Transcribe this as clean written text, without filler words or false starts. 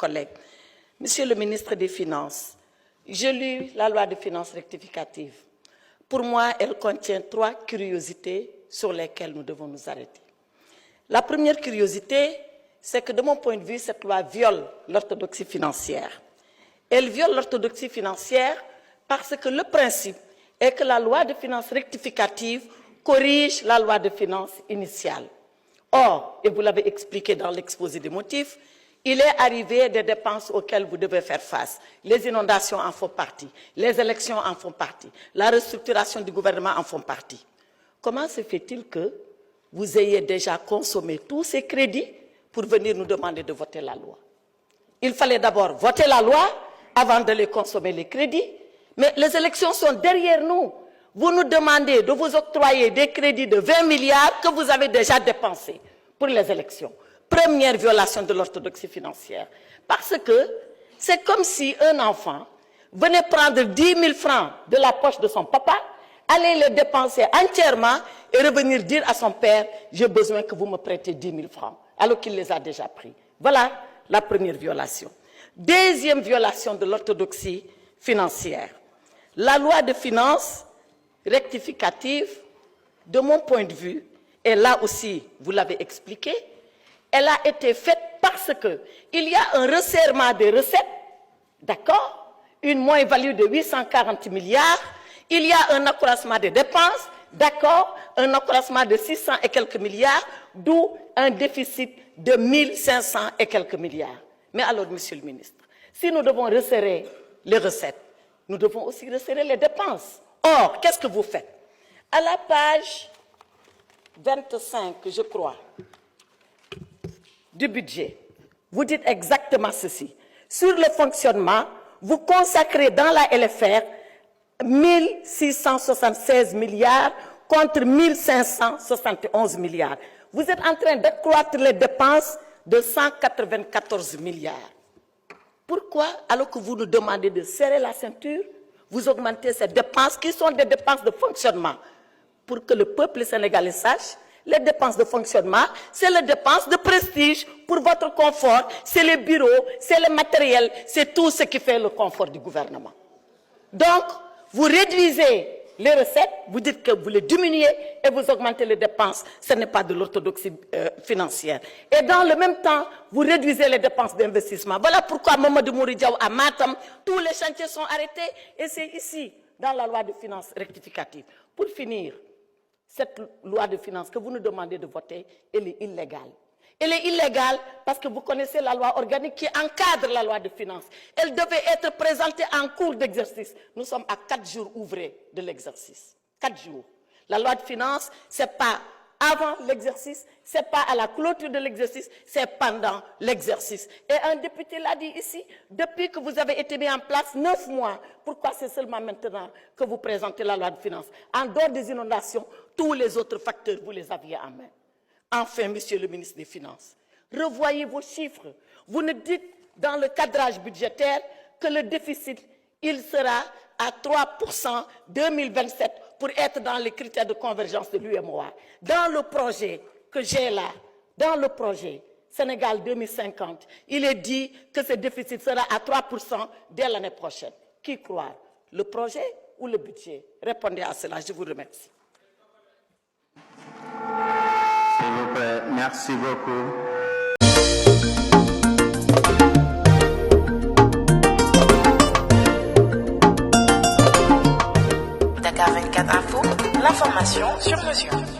collègues. Monsieur le ministre des Finances, j'ai lu la loi de finances rectificative. Pour moi, elle contient 3 curiosités sur lesquelles nous devons nous arrêter. La première curiosité, c'est que de mon point de vue, cette loi viole l'orthodoxie financière. Elle viole l'orthodoxie financière parce que le principe est que la loi de finances rectificative corrige la loi de finances initiale. Or, et vous l'avez expliqué dans l'exposé des motifs, il est arrivé des dépenses auxquelles vous devez faire face. Les inondations en font partie, les élections en font partie, la restructuration du gouvernement en font partie. Comment se fait-il que vous ayez déjà consommé tous ces crédits pour venir nous demander de voter la loi? Il fallait d'abord voter la loi avant de les consommer les crédits, mais les élections sont derrière nous. Vous nous demandez de vous octroyer des crédits de 20 milliards que vous avez déjà dépensés pour les élections. Première violation de l'orthodoxie financière. Parce que c'est comme si un enfant venait prendre 10 000 francs de la poche de son papa, aller les dépenser entièrement et revenir dire à son père « j'ai besoin que vous me prêtez 10 000 francs », alors qu'il les a déjà pris. Voilà la première violation. Deuxième violation de l'orthodoxie financière. La loi de finances rectificative, de mon point de vue, et là aussi, vous l'avez expliqué, elle a été faite parce qu'il y a un resserrement des recettes, d'accord, une moins-value de 840 milliards, il y a un accroissement des dépenses, d'accord, un accroissement de 600 et quelques milliards, d'où un déficit de 1500 et quelques milliards. Mais alors, monsieur le ministre, si nous devons resserrer les recettes, nous devons aussi resserrer les dépenses. Or, qu'est-ce que vous faites? À la page 25, je crois, du budget, vous dites exactement ceci. Sur le fonctionnement, vous consacrez dans la LFR 1676 milliards contre 1571 milliards. Vous êtes en train d'accroître les dépenses de 194 milliards. Pourquoi, alors que vous nous demandez de serrer la ceinture, vous augmentez ces dépenses qui sont des dépenses de fonctionnement? Pour que le peuple sénégalais sache, les dépenses de fonctionnement, c'est les dépenses de prestige pour votre confort, c'est les bureaux, c'est le matériel, c'est tout ce qui fait le confort du gouvernement. Donc, vous réduisez les recettes, vous dites que vous les diminuez et vous augmentez les dépenses. Ce n'est pas de l'orthodoxie financière. Et dans le même temps, vous réduisez les dépenses d'investissement. Voilà pourquoi Mamadou Mouridiaou à Matam, tous les chantiers sont arrêtés et c'est ici, dans la loi de finances rectificative. Pour finir, cette loi de finances que vous nous demandez de voter, elle est illégale. Elle est illégale parce que vous connaissez la loi organique qui encadre la loi de finances. Elle devait être présentée en cours d'exercice. Nous sommes à 4 jours ouvrés de l'exercice. 4 jours. La loi de finances, ce n'est pas avant l'exercice, ce n'est pas à la clôture de l'exercice, c'est pendant l'exercice. Et un député l'a dit ici, depuis que vous avez été mis en place 9 mois, pourquoi c'est seulement maintenant que vous présentez la loi de finances? En dehors des inondations, tous les autres facteurs, vous les aviez en main. Enfin, monsieur le ministre des Finances, revoyez vos chiffres. Vous nous dites dans le cadrage budgétaire que le déficit, il sera à 3% 2027 pour être dans les critères de convergence de l'UMOA. Dans le projet que j'ai là, dans le projet Sénégal 2050, il est dit que ce déficit sera à 3% dès l'année prochaine. Qui croit? Le projet ou le budget? Répondez à cela, je vous remercie. S'il vous plaît, merci beaucoup. Dakar 24 Info, l'information sur mesure.